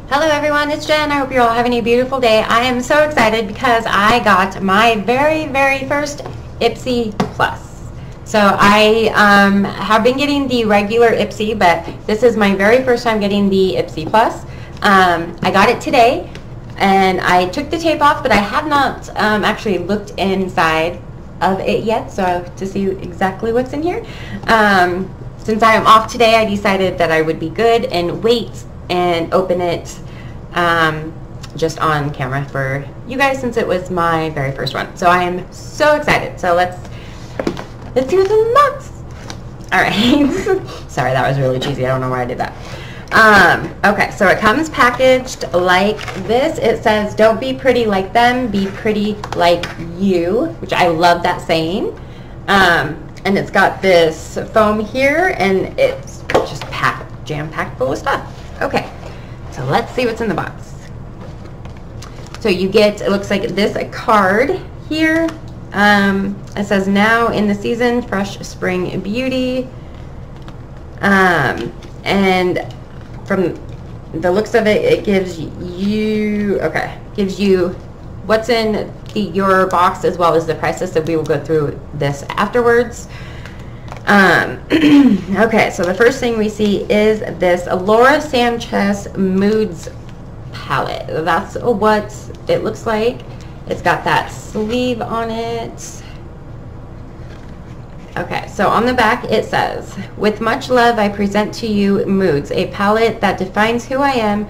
Hello everyone, it's Jen. I hope you're all having a beautiful day. I am so excited because I got my very first Ipsy Plus. So I have been getting the regular Ipsy, but this is my very first time getting the Ipsy Plus. I got it today and I took the tape off, but I have not actually looked inside of it yet, so to see exactly what's in here. Since I am off today, I decided that I would be good and wait and open it just on camera for you guys, since it was my very first one. So I am so excited. So let's see what's in the box. All right. Sorry, that was really cheesy. I don't know why I did that. Okay, so it comes packaged like this. It says, "Don't be pretty like them, be pretty like you," which I love that saying. And it's got this foam here, and it's just jam-packed full of stuff. Okay, so let's see what's in the box. So you get, it looks like this, a card here. It says, "Now in the season, fresh spring beauty." And from the looks of it, it gives you, what's in your box as well as the prices, so we will go through this afterwards. Okay, so the first thing we see is this Laura Sanchez Moods palette. That's what it looks like. It's got that sleeve on it. Okay, so on the back it says, "With much love I present to you Moods, a palette that defines who I am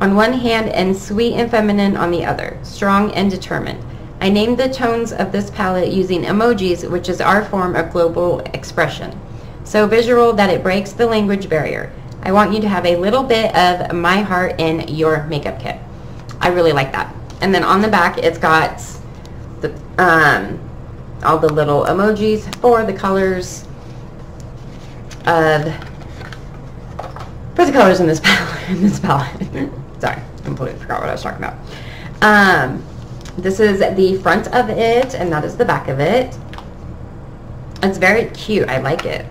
on one hand and sweet and feminine on the other, strong and determined. I named the tones of this palette using emojis, which is our form of global expression. So visual that it breaks the language barrier. I want you to have a little bit of my heart in your makeup kit." I really like that. And then on the back, it's got the all the little emojis for the colors in this palette. Sorry, completely forgot what I was talking about. This is the front of it, and that is the back of it. It's very cute. I like it.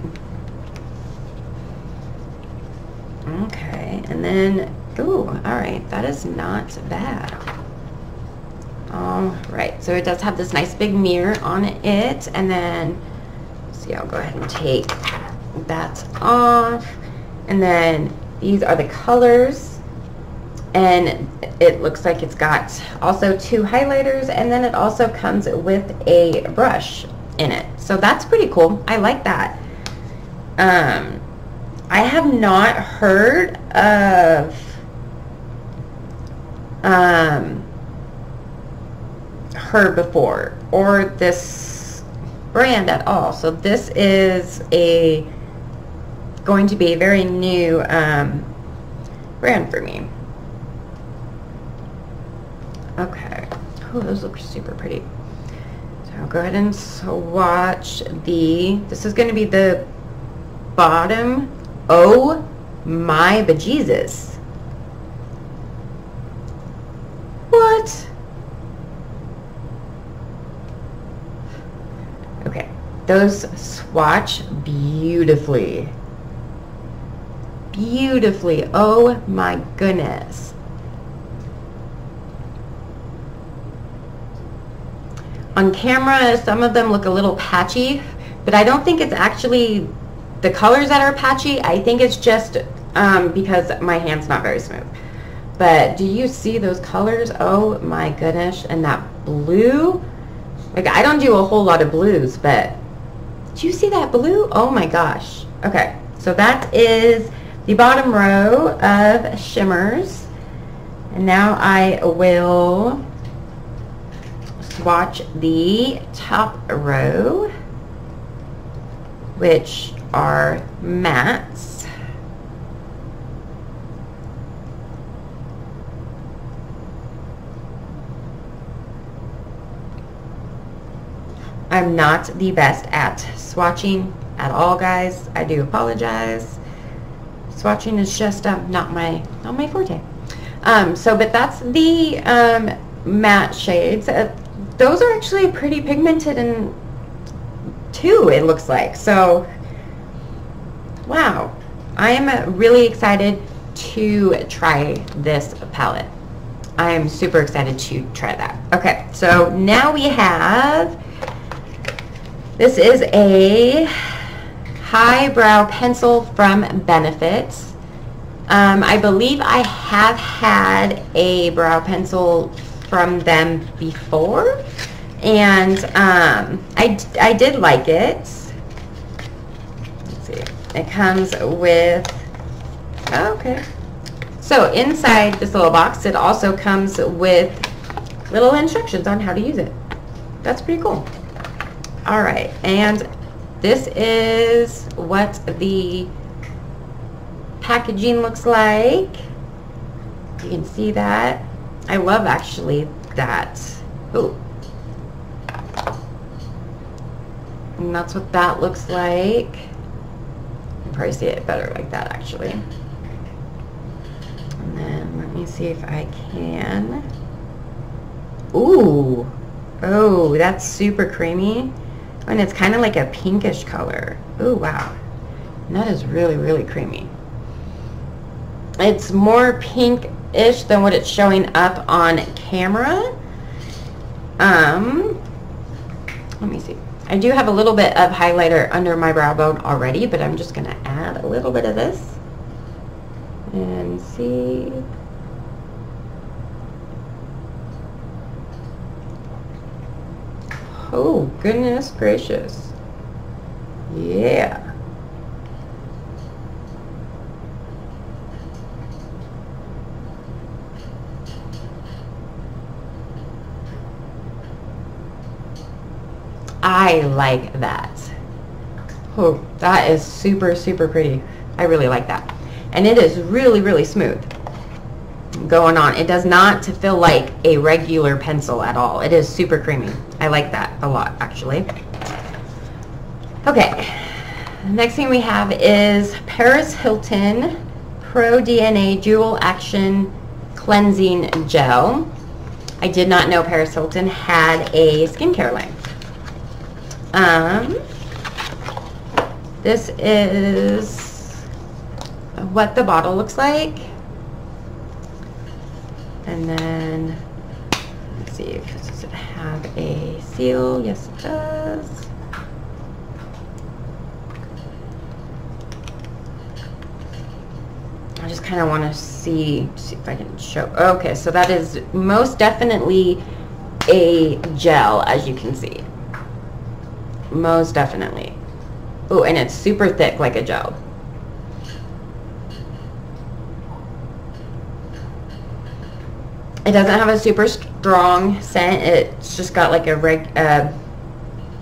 Okay, and then, ooh, all right, that is not bad. All right, so it does have this nice big mirror on it, and then, see, I'll go ahead and take that off, and then these are the colors. And it looks like it's got also 2 highlighters, and then it also comes with a brush in it. So that's pretty cool. I like that. I have not heard of her before, or this brand at all. So this is going to be a very new brand for me. Okay. Oh, those look super pretty. So I'll go ahead and swatch this is going to be the bottom. Oh my bejesus. What? Okay. Those swatch beautifully. Beautifully. Oh my goodness. On camera, some of them look a little patchy, but I don't think it's actually the colors that are patchy. I think it's just because my hand's not very smooth. But do you see those colors? Oh my goodness. And that blue, like, I don't do a whole lot of blues, but do you see that blue? Oh my gosh. Okay, so that is the bottom row of shimmers. And now I will swatch the top row, which are mattes. I'm not the best at swatching at all, guys. I do apologize. Swatching is just not my forte. But that's the matte shades. Those are actually pretty pigmented and too, it looks like. So, wow. I am really excited to try this palette. I am super excited to try that. Okay, so now we have, this is a highbrow pencil from Benefit. I believe I have had a brow pencil from them before, and I did like it. Let's see. It comes with, okay. So inside this little box, it also comes with little instructions on how to use it. That's pretty cool. All right, and this is what the packaging looks like. You can see that. I love actually that. Oh. And that's what that looks like. You can probably see it better like that actually. And then let me see if I can. Ooh. Oh, that's super creamy. And it's kind of like a pinkish color. Oh, wow. And that is really, really creamy. It's more pink-ish than what it's showing up on camera. Let me see. I do have a little bit of highlighter under my brow bone already, but I'm just going to add a little bit of this and see. Oh, goodness gracious. Yeah. I like that. Oh, that is super, super pretty. I really like that. And it is really, really smooth going on. It does not feel like a regular pencil at all. It is super creamy. I like that a lot, actually. Okay. Next thing we have is Paris Hilton Pro DNA Dual Action Cleansing Gel. I did not know Paris Hilton had a skincare line. This is what the bottle looks like. And then, let's see, does it have a seal? Yes, it does. I just kind of want to see if I can show. Okay, so that is most definitely a gel, as you can see. Most definitely. Oh, and it's super thick like a gel. It doesn't have a super strong scent. It's just got like a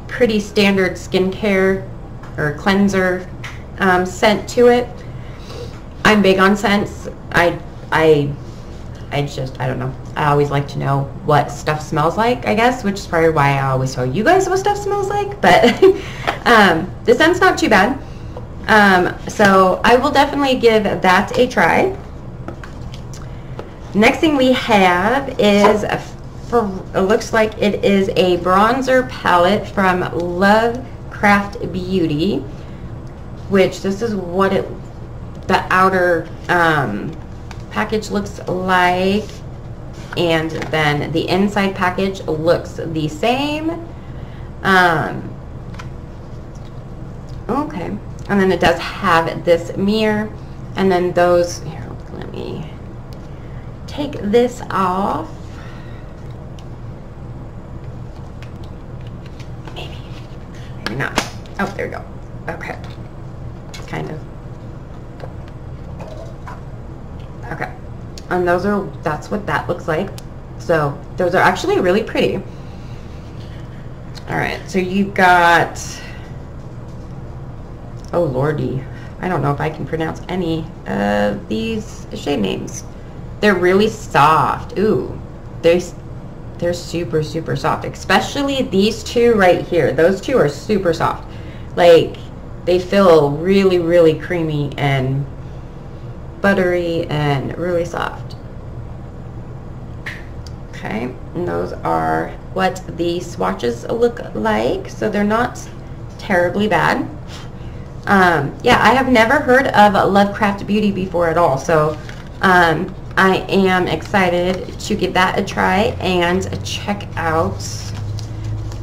pretty standard skincare or cleanser scent to it. I'm big on scents. I don't know. I always like to know what stuff smells like, I guess, which is probably why I always tell you guys what stuff smells like. But the scent's not too bad. So I will definitely give that a try. Next thing we have is, it looks like it is a bronzer palette from Lovecraft Beauty, which this is what the outer package looks like, and then the inside package looks the same. Okay, and then it does have this mirror, and then those, here, let me take this off. Maybe not. Oh, there we go. Okay, kind of. Okay, and that's what that looks like. So those are actually really pretty. All right, so you've got, oh lordy, I don't know if I can pronounce any of these shade names. They're really soft. Ooh, they're super, super soft, especially these two right here. Those two are super soft. Like, they feel really, really creamy and buttery and really soft. Okay, and those are what the swatches look like. So they're not terribly bad. Yeah, I have never heard of Lovecraft Beauty before at all, so I am excited to give that a try and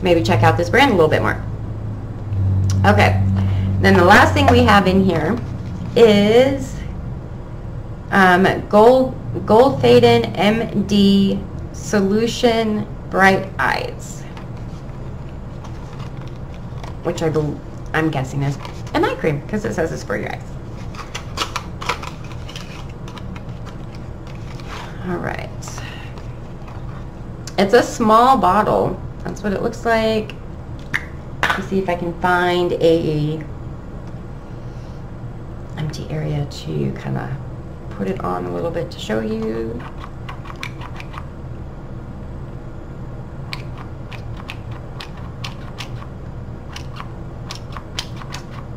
maybe check out this brand a little bit more. Okay, then the last thing we have in here is Gold Faded MD Solution Bright Eyes, which I'm guessing is an eye cream because it says it's for your eyes. All right. It's a small bottle. That's what it looks like. Let's see if I can find a empty area to kind of put it on a little bit to show you.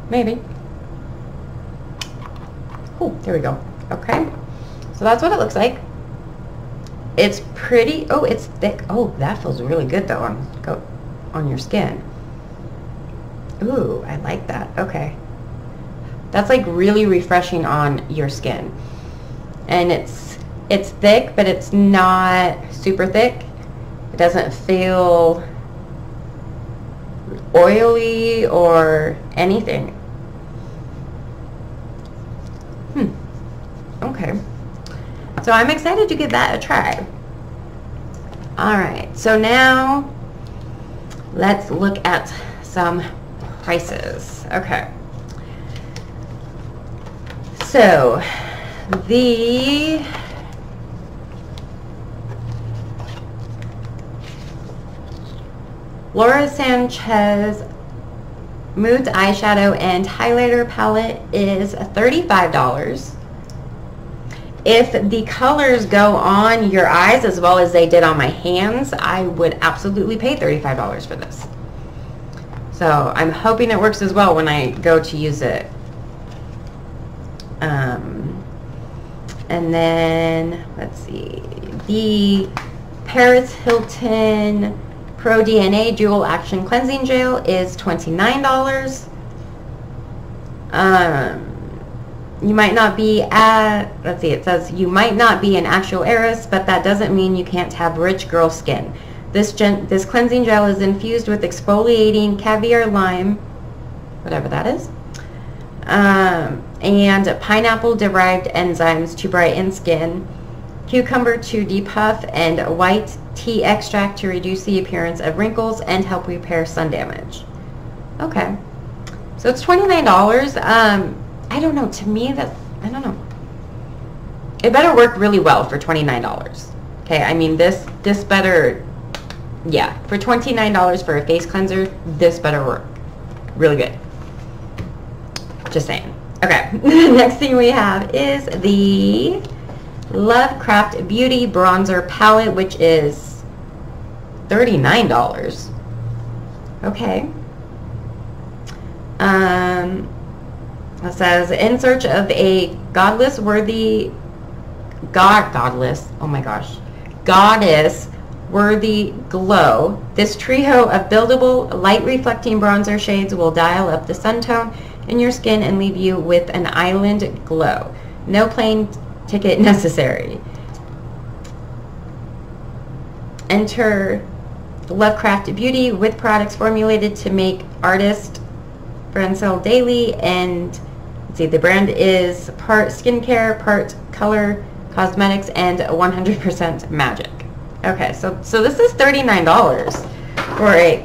Maybe. Oh, there we go. Okay. So that's what it looks like. It's pretty, oh, it's thick. Oh, that feels really good though on your skin. Ooh, I like that. Okay. That's like really refreshing on your skin. And it's thick, but it's not super thick. It doesn't feel oily or anything. Okay. So I'm excited to give that a try. Alright, so now let's look at some prices. Okay. So the Laura Sanchez Moods eyeshadow and highlighter palette is $35. If the colors go on your eyes as well as they did on my hands, I would absolutely pay $35 for this. So I'm hoping it works as well when I go to use it. And then, let's see, the Paris Hilton Pro DNA Dual Action Cleansing Gel is $29. You might not be let's see, it says you might not be an actual heiress, but that doesn't mean you can't have rich girl skin. This cleansing gel is infused with exfoliating caviar lime, whatever that is, and pineapple-derived enzymes to brighten skin, cucumber to depuff, and white tea extract to reduce the appearance of wrinkles and help repair sun damage. Okay, so it's $29. I don't know, to me that, I don't know. It better work really well for $29. Okay, I mean this better, yeah, for $29 for a face cleanser, this better work really good. Just saying. Okay, the next thing we have is the Lovecraft Beauty Bronzer Palette, which is $39. Okay. It says, in search of a goddess worthy glow, this trio of buildable, light-reflecting bronzer shades will dial up the sun tone in your skin and leave you with an island glow. No plane ticket necessary. Enter Lovecraft Beauty with products formulated to make artist friends sell daily, and let's see, the brand is part skincare, part color cosmetics, and 100% magic. Okay, so this is $39 for a,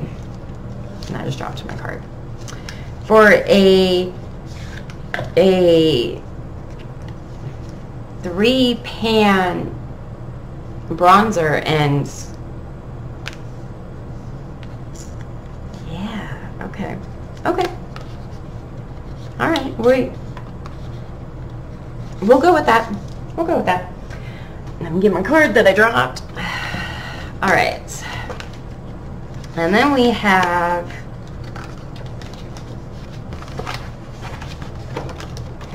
and I just dropped my card, for a 3-pan bronzer, and yeah, okay. All right, we'll go with that. We'll go with that. Let me get my card that I dropped. All right. And then we have,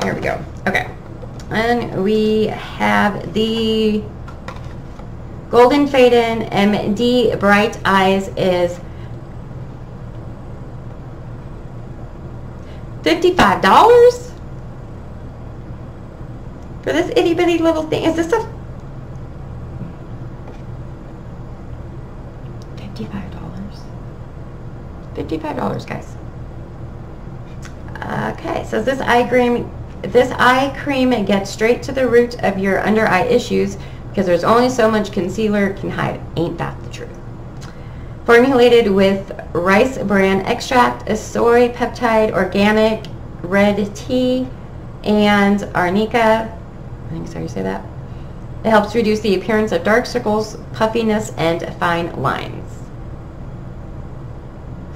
here we go. Okay. And we have the Golden Faded MD Bright Eyes is $55 for this itty bitty little thing. Is this a $55? $55, guys. Okay, so this eye cream gets straight to the root of your under eye issues because there's only so much concealer can hide. Ain't that the truth? Formulated with rice bran extract, a soy peptide, organic red tea, and arnica. I think that's how you say that. It helps reduce the appearance of dark circles, puffiness, and fine lines.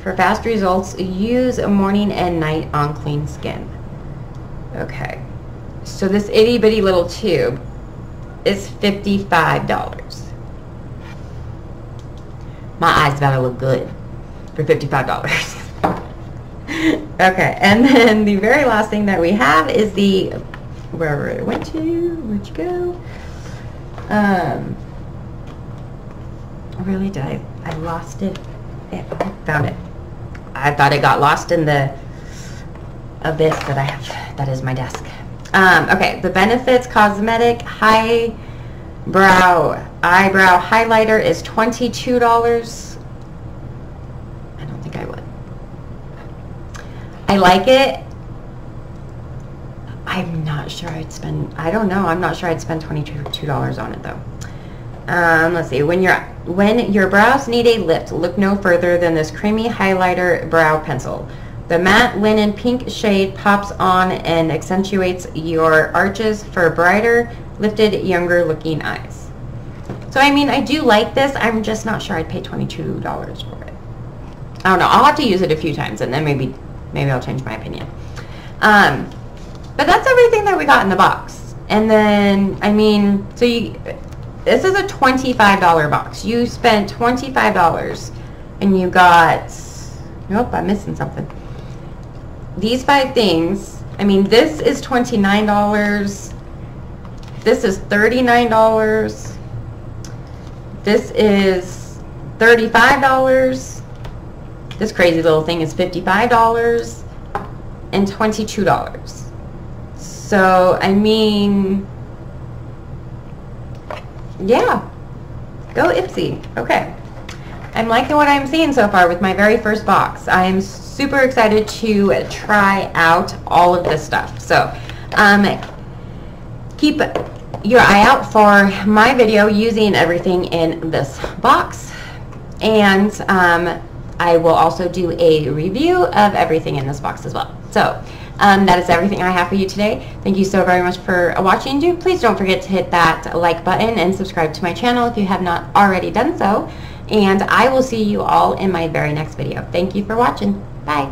For fast results, use morning and night on clean skin. Okay, so this itty bitty little tube is $55. My eyes better look good for $55. Okay, and then the very last thing that we have is the, wherever it went to, where'd you go? Really, I lost it? I found it. I thought it got lost in the abyss that I have. That is my desk. Okay, the Benefits Cosmetic Eyebrow Highlighter is $22. I don't think I would. I like it. I'm not sure I'd spend, I don't know, I'm not sure I'd spend $22 on it though. Let's see, when your brows need a lift, look no further than this creamy highlighter brow pencil. The matte linen pink shade pops on and accentuates your arches for brighter, lifted, younger looking eyes. So I mean, I do like this. I'm just not sure I'd pay $22 for it. I don't know. I'll have to use it a few times and then maybe I'll change my opinion. But that's everything that we got in the box. And then, I mean, so this is a $25 box. You spent $25 and you got, nope, I'm missing something. These 5 things, I mean, this is $29. This is $39. This is $35. This crazy little thing is $55 and $22. So, I mean, yeah, go Ipsy. Okay. I'm liking what I'm seeing so far with my very first box. I am super excited to try out all of this stuff. So, keep your eye out for my video using everything in this box. And I will also do a review of everything in this box as well. So, that is everything I have for you today. Thank you so very much for watching. Please don't forget to hit that like button and subscribe to my channel if you have not already done so. And I will see you all in my very next video. Thank you for watching. Bye.